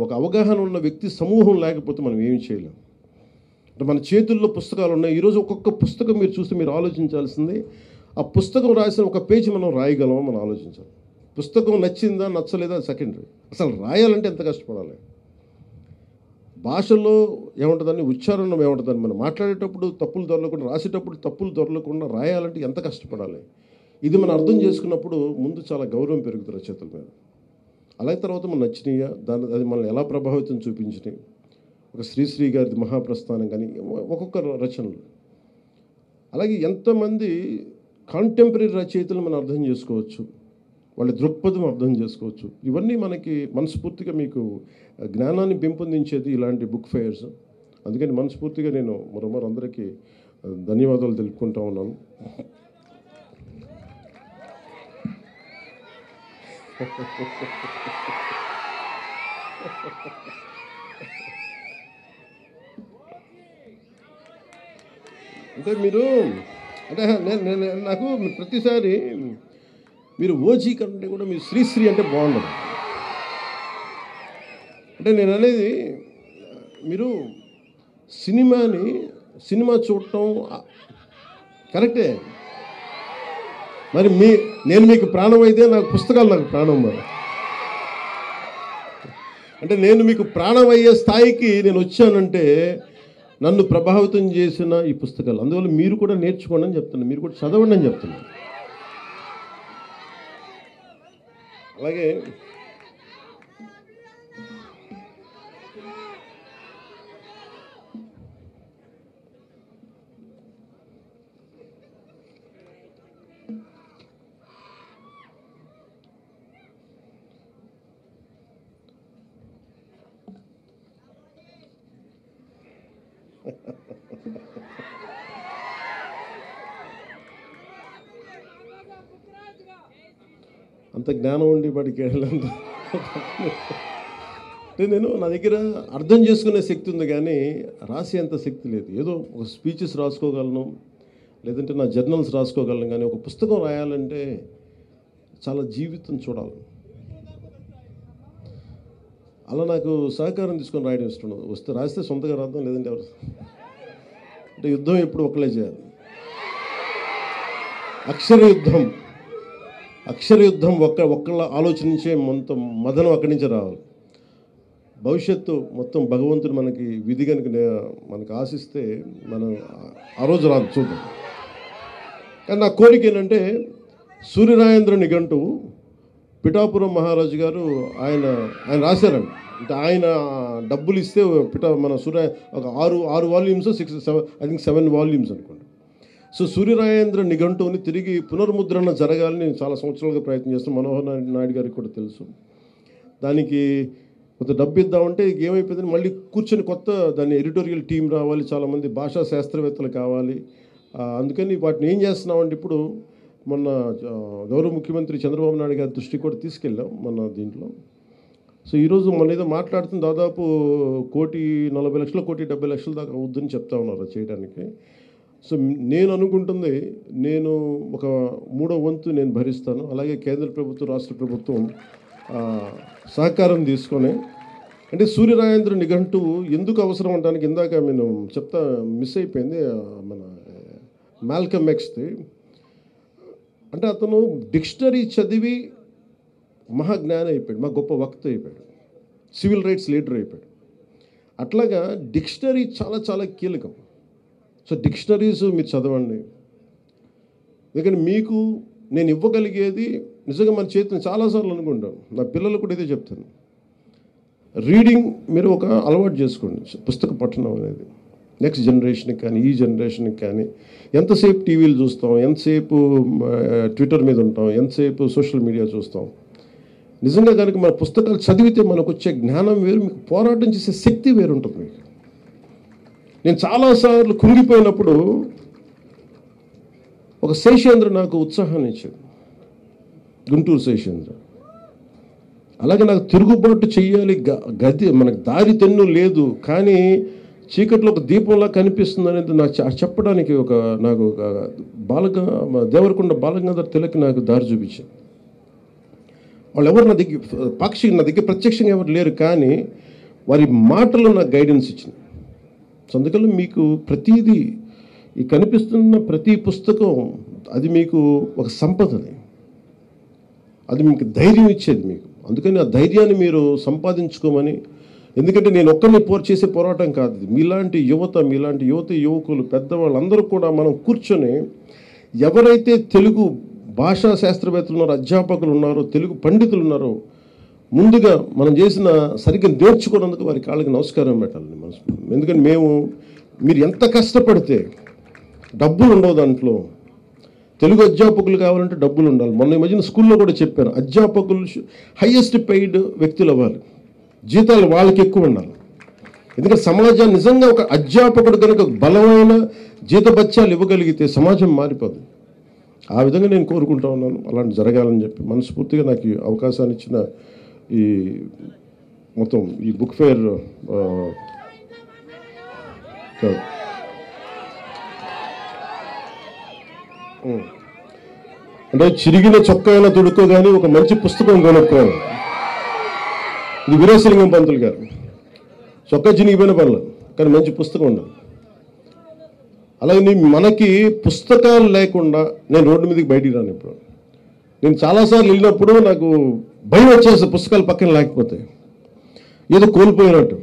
ఒక అవగాహన ఉన్న వ్యక్తి సమూహం లేకపోతే మనం ఏమి చేయలేం. అంటే మన చేతుల్లో పుస్తకాలు ఉన్నాయి. ఈరోజు ఒక్కొక్క పుస్తకం మీరు చూస్తే మీరు ఆలోచించాల్సింది, ఆ పుస్తకం రాసిన ఒక పేజీ మనం రాయగలమో మనం ఆలోచించాలి. పుస్తకం నచ్చిందా నచ్చలేదా సెకండరీ. అసలు రాయాలంటే ఎంత కష్టపడాలి. భాషలో ఏముంటుందని, ఉచ్చారణ ఏముంటుందని, మనం మాట్లాడేటప్పుడు తప్పులు దొరలకుండా, రాసేటప్పుడు తప్పులు దొరలకుండా రాయాలంటే ఎంత కష్టపడాలి. ఇది మనం అర్థం చేసుకున్నప్పుడు ముందు చాలా గౌరవం పెరుగుతుంది రచయితల మీద. అలాగే తర్వాత మనం నచ్చినాయా, అది మనల్ని ఎలా ప్రభావితం చూపించినాయి. ఒక శ్రీశ్రీ గారి మహాప్రస్థానం కానీ ఒక్కొక్క రచనలు, అలాగే ఎంతమంది కాంటెంపరీ రచయితలు మనం అర్థం చేసుకోవచ్చు, వాళ్ళ దృక్పథం అర్థం చేసుకోవచ్చు. ఇవన్నీ మనకి మనస్ఫూర్తిగా మీకు జ్ఞానాన్ని పెంపొందించేది ఇలాంటి బుక్ ఫెయిర్స్. అందుకని మనస్ఫూర్తిగా నేను మరోమారు అందరికీ ధన్యవాదాలు తెలుపుకుంటా ఉన్నాను. అంటే మీరు అంటే నాకు ప్రతిసారి మీరు ఓజీ కంటే కూడా మీరు శ్రీశ్రీ అంటే బాగుండదు. అంటే నేను అనేది, మీరు సినిమా చూడటం కరెక్టే, మరి నేను మీకు ప్రాణం అయితే నాకు పుస్తకాలు నాకు ప్రాణం. మరి అంటే నేను మీకు ప్రాణం అయ్యే స్థాయికి నేను వచ్చానంటే నన్ను ప్రభావితం చేసిన ఈ పుస్తకాలు. అందువల్ల మీరు కూడా నేర్చుకోండి అని చెప్తున్నాను, మీరు కూడా చదవండి అని చెప్తున్నాను. అలాగే అంత జ్ఞానం ఉండి వాడికి అంటే నా దగ్గర అర్థం చేసుకునే శక్తి ఉంది కానీ రాసేంత శక్తి లేదు. ఏదో ఒక స్పీచెస్ రాసుకోగలను, లేదంటే నా జర్నల్స్ రాసుకోగలను, కానీ ఒక పుస్తకం రాయాలంటే చాలా జీవితం చూడాలి. అలా నాకు సహకారం తీసుకొని రాయడం ఇష్టం. వస్తే రాస్తే సొంతగా రాద్దాం, లేదంటే ఎవరు అంటే యుద్ధం ఎప్పుడు ఒక్కలే చేయాలి. అక్షర యుద్ధం ఒక్కళ్ళ ఆలోచించే మొత్తం మదనం అక్కడి నుంచే రావాలి. భవిష్యత్తు మొత్తం భగవంతుడు మనకి విధి కనుక మనకు ఆశిస్తే మనం ఆ రోజు రాదు, చూద్దాం. కానీ నా కోరిక ఏంటంటే సూర్యరాయేంద్ర నిఘంటువు పిఠాపురం మహారాజు గారు ఆయన రాశారండి. అంటే ఆయన డబ్బులు ఇస్తే మన ఒక 6 వాల్యూమ్స్ 7 వాల్యూమ్స్ అనుకోండి. సో సూర్యరాయేంద్ర నిఘంటువుని తిరిగి పునర్ముద్రణ జరగాలని చాలా సంవత్సరాలుగా ప్రయత్నం చేస్తాం. మనోహర్ నాయుడు గారికి కూడా తెలుసు. దానికి కొంత డబ్బు ఇద్దామంటే ఏమైపోయిందని మళ్ళీ కూర్చొని కొత్త దాన్ని ఎడిటోరియల్ టీం రావాలి, చాలామంది భాషా శాస్త్రవేత్తలు కావాలి. అందుకని వాటిని ఏం చేస్తున్నామంటే ఇప్పుడు మొన్న గౌరవ ముఖ్యమంత్రి చంద్రబాబు నాయుడు గారి దృష్టికి కూడా తీసుకెళ్ళాం మన దీంట్లో. సో ఈరోజు మన ఏదో మాట్లాడుతున్న దాదాపు 1,40,00,000 1,70,00,000 దాకా అవుద్దని చెప్తా ఉన్నారు చేయడానికి. సో నేను అనుకుంటుంది నేను ఒక 3వ వంతు నేను భరిస్తాను. అలాగే కేంద్ర ప్రభుత్వం రాష్ట్ర ప్రభుత్వం సహకారం తీసుకొని, అంటే సూర్యరాయేంద్ర నిఘంటువు ఎందుకు అవసరం అనడానికి ఇందాక నేను మిస్ అయిపోయింది మన మాల్కమ్ ఎక్స్ది. అంటే అతను డిక్షనరీ చదివి మహాజ్ఞాని అయిపోయాడు, మా గొప్ప వక్త అయిపోయాడు, సివిల్ రైట్స్ లీడర్ అయిపోయాడు. అట్లాగా డిక్షనరీ చాలా చాలా కీలకం. సో డిక్షనరీస్ మీరు చదవండి. ఎందుకంటే మీకు నేను ఇవ్వగలిగేది నిజంగా మన చేతిని చాలాసార్లు అనుకుంటాను, నా పిల్లలకు కూడా ఇదే చెప్తాను, రీడింగ్ మీరు ఒక అలవాటు చేసుకోండి. పుస్తక పఠనం అనేది నెక్స్ట్ జనరేషన్కి కానీ ఈ జనరేషన్కి కానీ. ఎంతసేపు టీవీలు చూస్తాం, ఎంతసేపు ట్విట్టర్ మీద ఉంటాం, ఎంతసేపు సోషల్ మీడియా చూస్తాం. నిజంగా కనుక మన పుస్తకాలు చదివితే మనకు వచ్చే జ్ఞానం వేరు, మీకు పోరాటం చేసే శక్తి వేరు ఉంటుంది మీకు. నేను చాలాసార్లు కుంగిపోయినప్పుడు ఒక శేషేంద్ర నాకు ఉత్సాహాన్ని ఇచ్చాడు, గుంటూరు శేషేంద్ర. అలాగే నాకు తిరుగుబాటు చెయ్యాలి, మనకు దారి తెన్ను లేదు, కానీ చీకట్లో ఒక దీపంలా కనిపిస్తుంది అనేది నాకు చెప్పడానికి నాకు దేవరకొండ బాలగంగాధర తిలక్ నాకు దారి చూపించారు. వాళ్ళు ఎవరు నా దగ్గర ప్రత్యక్షంగా ఎవరు లేరు, కానీ వారి మాటలు నాకు గైడెన్స్ ఇచ్చింది. సో అందుకని మీకు ప్రతిదీ ఈ కనిపిస్తున్న ప్రతి పుస్తకం అది మీకు ఒక సంపదని, అది మీకు ధైర్యం ఇచ్చేది మీకు. అందుకని ఆ ధైర్యాన్ని మీరు సంపాదించుకోమని. ఎందుకంటే నేను ఒక్కరిని చేసే పోరాటం కాదు, మీలాంటి యువకులు పెద్దవాళ్ళందరూ కూడా మనం కూర్చొని ఎవరైతే తెలుగు భాషా శాస్త్రవేత్తలు ఉన్నారో, అధ్యాపకులు ఉన్నారో, తెలుగు పండితులు ఉన్నారో, ముందుగా మనం చేసిన సరిగ్గా నేర్చుకున్నందుకు వారి కాళ్ళకి నమస్కారం పెట్టాలని మనసు. ఎందుకంటే మీరు ఎంత కష్టపడితే డబ్బులు ఉండవు దాంట్లో. తెలుగు అధ్యాపకులు కావాలంటే డబ్బులు ఉండాలి. మొన్న ఈ మధ్యన స్కూల్లో కూడా చెప్పాను, అధ్యాపకులు హైయెస్ట్ పెయిడ్ వ్యక్తులు అవ్వాలి, జీతాలు వాళ్ళకి ఎక్కువ ఉండాలి. ఎందుకంటే సమాజాన్ని నిజంగా ఒక అధ్యాపకుడు కనుక బలమైన జీతభత్యాలు ఇవ్వగలిగితే సమాజం మారిపోదు. ఆ విధంగా నేను కోరుకుంటా ఉన్నాను, అలాంటి జరగాలని చెప్పి. మనస్ఫూర్తిగా నాకు ఈ అవకాశాన్ని ఇచ్చిన ఈ మొత్తం ఈ బుక్ ఫేర్ అంటే చిరిగిన చొక్కా అయినా తొడుక్కోగాని ఒక మంచి పుస్తకం కొనుక్కోవాలి. ఇది వీరేశలింగం పంతులు గారు, చొక్కా చినిగిపోయిన పనులు కానీ మంచి పుస్తకం ఉండాలి. అలాగే మనకి పుస్తకాలు లేకుండా నేను రోడ్డు మీదకి బయటికి రాను. ఇప్పుడు నేను చాలాసార్లు వెళ్ళినప్పుడు నాకు భయం వచ్చేస్తుంది, పుస్తకాలు పక్కన లేకపోతే ఏదో కోల్పోయినట్టు.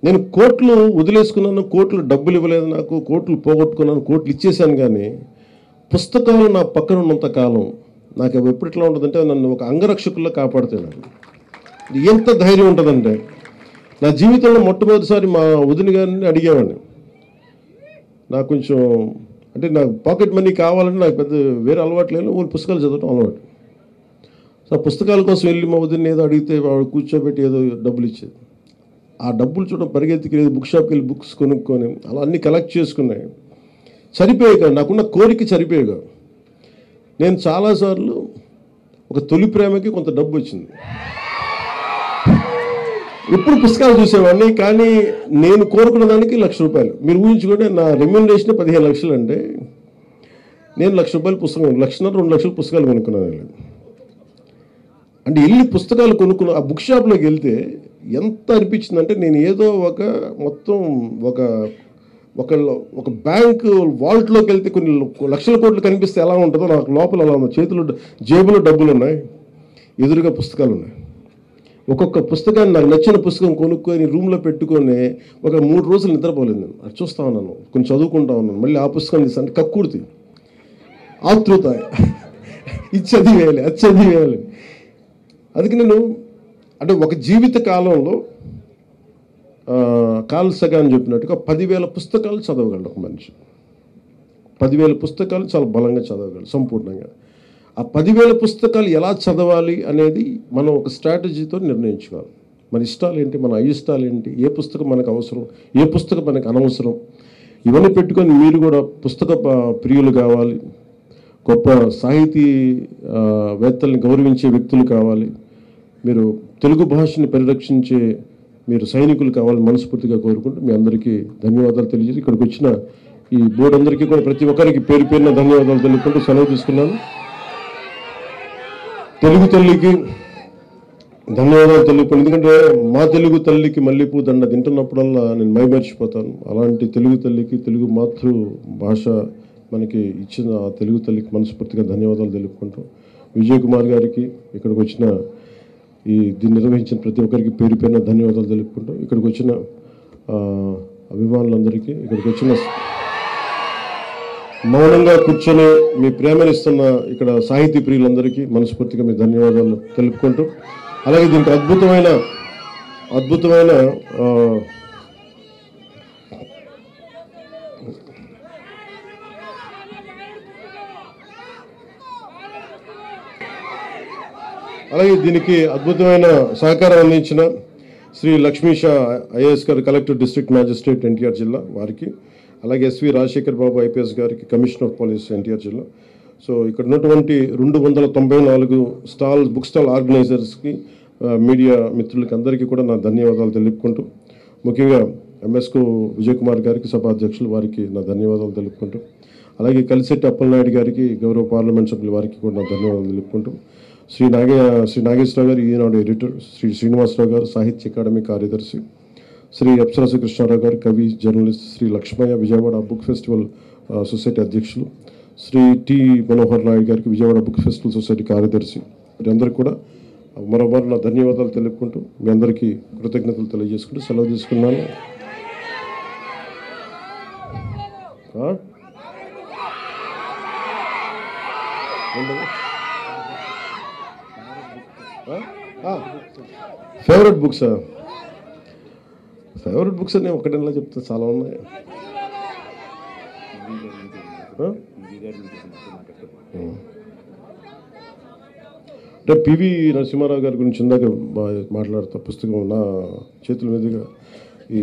నేను కోట్లు వదిలేసుకున్నాను, కోట్లు డబ్బులు ఇవ్వలేదు నాకు, కోట్లు పోగొట్టుకున్నాను, కోట్లు ఇచ్చేసాను, కానీ పుస్తకాలు నా పక్కన ఉన్నంత కాలం నాకు ఎప్పటిలా ఉంటుందంటే నన్ను ఒక అంగరక్షకుల్లో కాపాడుతాయి. నాకు ఎంత ధైర్యం ఉంటుందంటే, నా జీవితంలో మొట్టమొదటిసారి మా వదిన గారిని అడిగేవాడిని, నాకు కొంచెం అంటే నాకు పాకెట్ మనీ కావాలంటే నాకు పెద్ద వేరే అలవాటు లేదు, ఓన్లీ పుస్తకాలు చదవడం అలవాటు. సో పుస్తకాల కోసం వెళ్ళి మా వదిన ఏదో అడిగితే వాడు కూర్చోబెట్టి ఏదో డబ్బులు ఇచ్చేది. ఆ డబ్బులు చూడడం పరిగెత్తికి లేదు, బుక్ షాప్కి వెళ్ళి బుక్స్ కొనుక్కొని అలా అన్నీ కలెక్ట్ చేసుకున్నాయి. సరిపోయేగా, నాకున్న కోరిక సరిపోయేగా. నేను చాలాసార్లు ఒక తొలి ప్రేమకి కొంత డబ్బు వచ్చింది, ఇప్పుడు పుస్తకాలు చూసేవాడిని, కానీ నేను కోరుకున్న దానికి ₹1,00,000. మీరు ఊహించుకుంటే నా రెమ్యూనరేషన్ 15 లక్షలు అంటే నేను ₹1,00,000 పుస్తకం, 1,00,000 2 లక్షల పుస్తకాలు కొనుక్కున్నాను. అంటే వెళ్ళి పుస్తకాలు కొనుక్కున్న ఆ బుక్ షాప్లోకి వెళ్తే ఎంత అనిపించిందంటే, నేను ఏదో మొత్తం ఒక బ్యాంక్ వాల్ట్లోకి వెళ్తే కొన్ని లక్షల కోట్లు కనిపిస్తే ఎలా ఉంటుందో నాకు లోపల అలా ఉంది. చేతులు జేబులో డబ్బులు ఉన్నాయి, ఎదురుగా పుస్తకాలు ఉన్నాయి. ఒక్కొక్క పుస్తకాన్ని నాకు నచ్చిన పుస్తకం కొనుక్కొని రూమ్లో పెట్టుకొని ఒక 3 రోజులు నిద్రపోలేదు నేను. అది చూస్తా ఉన్నాను, కొంచెం చదువుకుంటా ఉన్నాను, మళ్ళీ ఆ పుస్తకం తీస్తాను. అంటే కక్కుర్తి, ఆతృత, ఇది చదివేయాలి, అది చదివేయాలి. అందుకే నేను అంటే ఒక జీవిత కాలంలో కార్ల్ సగాన్ చెప్పినట్టుగా 10,000 పుస్తకాలు చదవగలడు ఒక మనిషి. 10,000 పుస్తకాలు చాలా బలంగా చదవగలడు సంపూర్ణంగా. ఆ 10,000 పుస్తకాలు ఎలా చదవాలి అనేది మనం ఒక స్ట్రాటజీతో నిర్ణయించుకోవాలి. మన ఇష్టాలు ఏంటి, మన అయిష్టాలు ఏంటి, ఏ పుస్తకం మనకు అవసరం, ఏ పుస్తకం మనకు అనవసరం, ఇవన్నీ పెట్టుకొని మీరు కూడా పుస్తక ప్రియులు కావాలి, గొప్ప సాహితీ వేత్తల్ని గౌరవించే వ్యక్తులు కావాలి, మీరు తెలుగు భాషని పరిరక్షించే మీరు సైనికులు కావాలని మనస్ఫూర్తిగా కోరుకుంటూ మీ అందరికీ ధన్యవాదాలు తెలియజేసి ఇక్కడికి వచ్చిన ఈ బోర్డు అందరికీ కూడా ప్రతి ఒక్కరికి పేరు పేరున ధన్యవాదాలు తెలుపుకుంటూ సెలవు తీసుకున్నాను. తెలుగు తల్లికి ధన్యవాదాలు తెలుపుకుంటాను. ఎందుకంటే మా తెలుగు తల్లికి మల్లెపూ దండ తింటున్నప్పుడల్లా నేను మైమర్చిపోతాను. అలాంటి తెలుగు తల్లికి, తెలుగు మాతృ భాష మనకి ఇచ్చిన ఆ తెలుగు తల్లికి మనస్ఫూర్తిగా ధన్యవాదాలు తెలుపుకుంటూ విజయ్ కుమార్ గారికి, ఇక్కడికి వచ్చిన దీన్ని నిర్వహించిన ప్రతి ఒక్కరికి పేరు పేరున ధన్యవాదాలు తెలుపుకుంటూ ఇక్కడికి వచ్చిన అభిమానులందరికీ, ఇక్కడికి వచ్చిన మౌనంగా కూర్చొని మీ ప్రేమనిస్తున్న ఇక్కడ సాహితీ ప్రియులందరికీ మనస్ఫూర్తిగా మీ ధన్యవాదాలు తెలుపుకుంటూ, అలాగే దీనికి అద్భుతమైన అలాగే దీనికి అద్భుతమైన సహకారం అందించిన శ్రీ లక్ష్మీషా ఐఏఎస్ గారు, కలెక్టర్ డిస్ట్రిక్ట్ మ్యాజిస్ట్రేట్ ఎన్టీఆర్ జిల్లా వారికి, అలాగే ఎస్వి రాజశేఖర్ బాబు ఐపీఎస్ గారికి, కమిషనర్ ఆఫ్ పోలీస్ ఎన్టీఆర్ జిల్లా. సో ఇక్కడ ఉన్నటువంటి 294 బుక్ స్టాల్ ఆర్గనైజర్స్కి, మీడియా మిత్రులకి అందరికీ కూడా నా ధన్యవాదాలు తెలుపుకుంటూ, ముఖ్యంగా ఎంఎస్కు విజయ్ కుమార్ గారికి, సభాధ్యక్షులు వారికి నా ధన్యవాదాలు తెలుపుకుంటూ, అలాగే కలిశెట్టి అప్పలనాయుడు గారికి, గౌరవ పార్లమెంట్ సభ్యుల వారికి కూడా నా ధన్యవాదాలు తెలుపుకుంటూ, శ్రీ నాగేశ్వరరావు గారు ఈనాడు ఎడిటర్, శ్రీ శ్రీనివాసరావు గారు సాహిత్య అకాడమీ కార్యదర్శి, శ్రీ అప్సరసు కృష్ణారావు గారు కవి, journalist, Shri Lakshmayya Vijayawada book festival society అధ్యక్షులు, శ్రీ టి మనోహర్ నాయుడు గారికి విజయవాడ బుక్ ఫెస్టివల్ సొసైటీ కార్యదర్శి, వీరందరికీ కూడా మరోమారు నా ధన్యవాదాలు తెలుపుకుంటూ మీ అందరికీ కృతజ్ఞతలు తెలియజేసుకుంటూ సెలవు తీసుకున్నాను. ఫేవరెట్ బుక్స్ అని ఒకటేలా చెప్తే చాలా ఉన్నాయి. అంటే పివి నరసింహారావు గారి గురించి ఇందాక మాట్లాడుతా, పుస్తకం నా చేతుల మీదుగా ఈ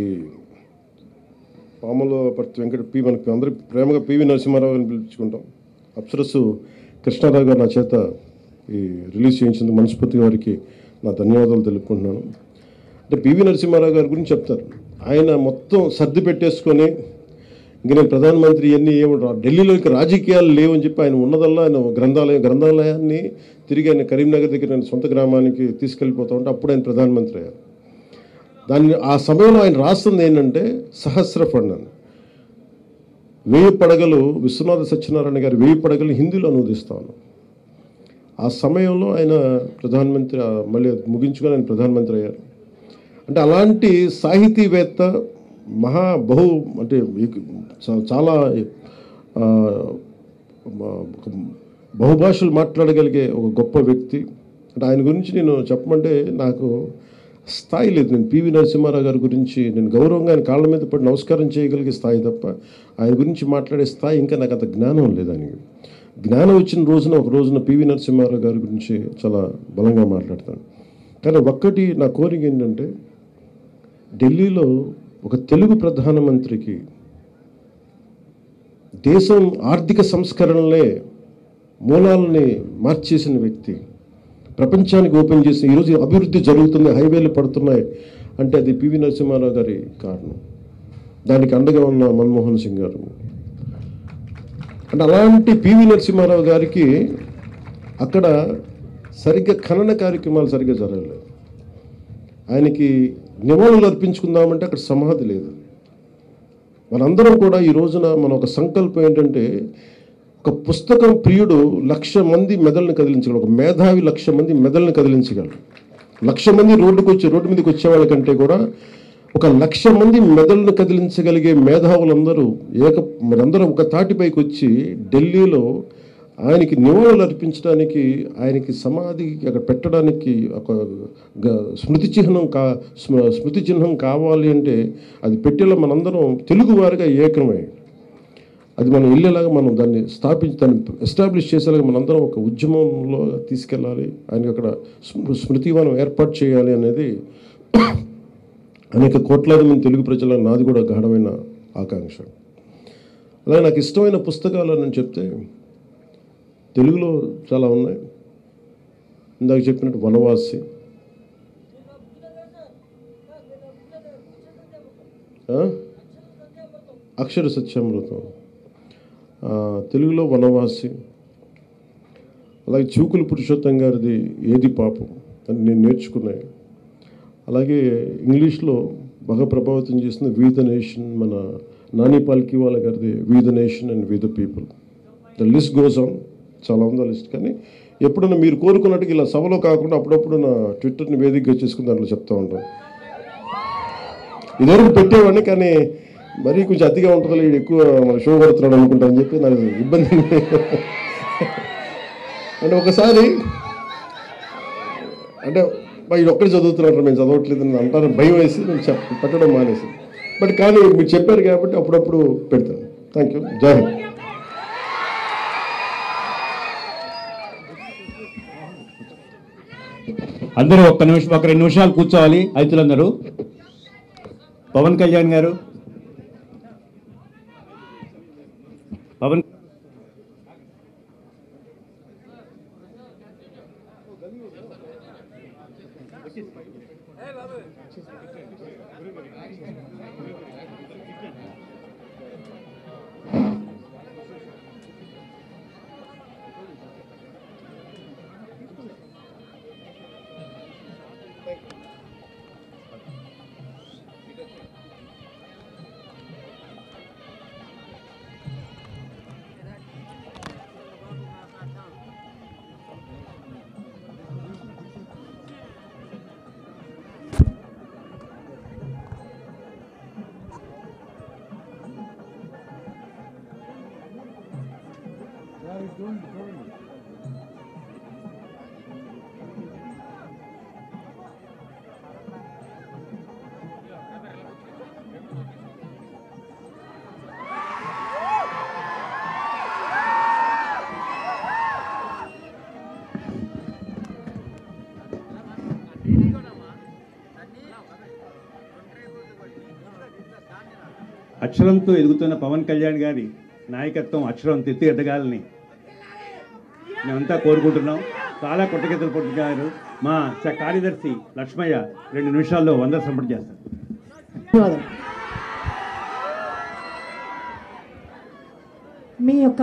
పాముల పర్తి వెంకట మనకి అందరి ప్రేమగా పివి నరసింహారావు గారిని పిలుచుకుంటాం. అప్సరస్సు కృష్ణారావు గారు నా చేత ఈ రిలీజ్ చేయించింది, మనస్ఫూర్తిగా వారికి నా ధన్యవాదాలు తెలుపుకుంటున్నాను. అంటే పివి నరసింహారావు గారి గురించి చెప్తారు, ఆయన మొత్తం సర్ది పెట్టేసుకొని ఇంక నేను ప్రధానమంత్రి ఇవన్నీ ఢిల్లీలోకి రాజకీయాలు లేవని చెప్పి ఆయన ఉన్నదల్లా ఆయన గ్రంథాలయాన్ని తిరిగి ఆయన కరీంనగర్ దగ్గర నేను సొంత గ్రామానికి తీసుకెళ్ళిపోతా ఉంటే అప్పుడు ఆయన ప్రధానమంత్రి అయ్యారు. ఆ సమయంలో ఆయన రాస్తుంది ఏంటంటే సహస్ర ఫండ్ అని, 1000 పడగలు, విశ్వనాథ సత్యనారాయణ గారి 1000 పడగలు హిందీలో అనువదిస్తాను. ఆ సమయంలో ఆయన ప్రధానమంత్రి, మళ్ళీ ముగించుకొని ఆయన ప్రధానమంత్రి అయ్యారు. అంటే అలాంటి సాహితీవేత్త, అంటే చాలా బహుభాషలు మాట్లాడగలిగే ఒక గొప్ప వ్యక్తి. అంటే ఆయన గురించి నేను చెప్పమంటే నాకు స్థాయి లేదు. నేను పివి నరసింహారావు గారి గురించి నేను గౌరవంగా ఆయన కాళ్ళ మీద పడి నమస్కారం చేయగలిగే స్థాయి తప్ప ఆయన గురించి మాట్లాడే స్థాయి ఇంకా నాకు అంత జ్ఞానం లేదు. ఆయనకి జ్ఞానం వచ్చిన రోజున ఒక రోజున పివి నరసింహారావు గారి గురించి చాలా బలంగా మాట్లాడతాను. కానీ ఒక్కటి నా కోరిక ఏంటంటే, ఢిల్లీలో ఒక తెలుగు ప్రధానమంత్రికి దేశం ఆర్థిక సంస్కరణలే మూలాలని మార్చేసిన వ్యక్తి, ప్రపంచానికి ఓపెన్ చేసిన, ఈరోజు అభివృద్ధి జరుగుతుంది, హైవేలు పడుతున్నాయి అంటే అది పివి నరసింహారావు గారి కారణం. దానికి అండగా ఉన్న మన్మోహన్ సింగ్ గారు. అంటే అలాంటి పివి నరసింహారావు గారికి అక్కడ సరిగ్గా ఖనన కార్యక్రమాలు సరిగ్గా జరగలేదు. ఆయనకి నివాళులు అర్పించుకుందామంటే అక్కడ సమాధి లేదు. మనందరం కూడా ఈ రోజున మన ఒక సంకల్పం ఏంటంటే, ఒక పుస్తకం ప్రియుడు 1,00,000 మంది మెదళ్ళని కదిలించగలడు, ఒక మేధావి 1,00,000 మంది మెదళ్ళని కదిలించగలడు. 1,00,000 మంది రోడ్డు మీదకి వచ్చే వాళ్ళకంటే కూడా 1,00,000 మంది మెదడును కదిలించగలిగే మేధావులందరూ మరందరూ ఒక తాటిపైకి వచ్చి ఢిల్లీలో ఆయనకి నివాళులు అర్పించడానికి, ఆయనకి సమాధికి అక్కడ పెట్టడానికి ఒక స్మృతి చిహ్నం కావాలి అంటే అది పెట్టేలా మనందరం తెలుగువారిగా ఏకమై అది మనం వెళ్ళేలాగా మనం దాన్ని ఎస్టాబ్లిష్ చేసేలాగా మనందరం ఒక ఉద్యమంలో తీసుకెళ్ళాలి. ఆయనకి అక్కడ స్మృతివనం ఏర్పాటు చేయాలి అనేది అనేక కోట్లాది మంది తెలుగు ప్రజల నాది కూడా గాఢమైన ఆకాంక్ష. అలాగే నాకు ఇష్టమైన పుస్తకాలు అని చెప్తే తెలుగులో చాలా ఉన్నాయి. ఇందాక చెప్పినట్టు వనవాసి, అక్షర సత్యామృతం, తెలుగులో వనవాసి, అలాగే చూకులు పురుషోత్తం గారిది ఏది పాపం అని నేను నేర్చుకున్నాయి. అలాగే ఇంగ్లీష్లో బాగా ప్రభావితం చేసిన వి ద నేషన్, మన నాని పాల్కివాల గారిది we the nation and we the people. The list goes on, చాలా ఉంది ఆ లిస్ట్. కానీ ఎప్పుడన్నా మీరు కోరుకున్నట్టుగా ఇలా సభలో కాకుండా అప్పుడప్పుడు నా ట్విట్టర్ని వేదికగా చేసుకుని దాంట్లో చెప్తూ ఉంటాను. ఇదివరకు పెట్టేవాడిని, కానీ మరీ కొంచెం అతిగా ఉంటుంది, ఎక్కువ షో పడుతున్నాడు అనుకుంటా అని చెప్పి నాకు ఇబ్బంది. అంటే ఒకసారి అంటే ఇది ఒక్కటి చదువుతున్నట్టు మేము చదవట్లేదు అని అంటారు, భయం వేసి నేను పెట్టడం మానేసి. బట్ కానీ మీరు చెప్పారు కాబట్టి అప్పుడప్పుడు పెడతాను. Thank you. జై హింద్. అందరూ ఒక 2 నిమిషాలు కూర్చోవాలి. రైతులందరూ పవన్ కళ్యాణ్ గారు, పవన్ అక్షరంతో ఎదుగుతున్న పవన్ కళ్యాణ్ గారి నాయకత్వం అక్షరంతో ఎదగాలని మేమంతా కోరుకుంటున్నాం. చాలా కొట్టకెత్తలు పొట్టుగారు. మా కార్యదర్శి లక్ష్మయ్య 2 నిమిషాల్లో 100 సంపర్క చేస్తారు. మీ యొక్క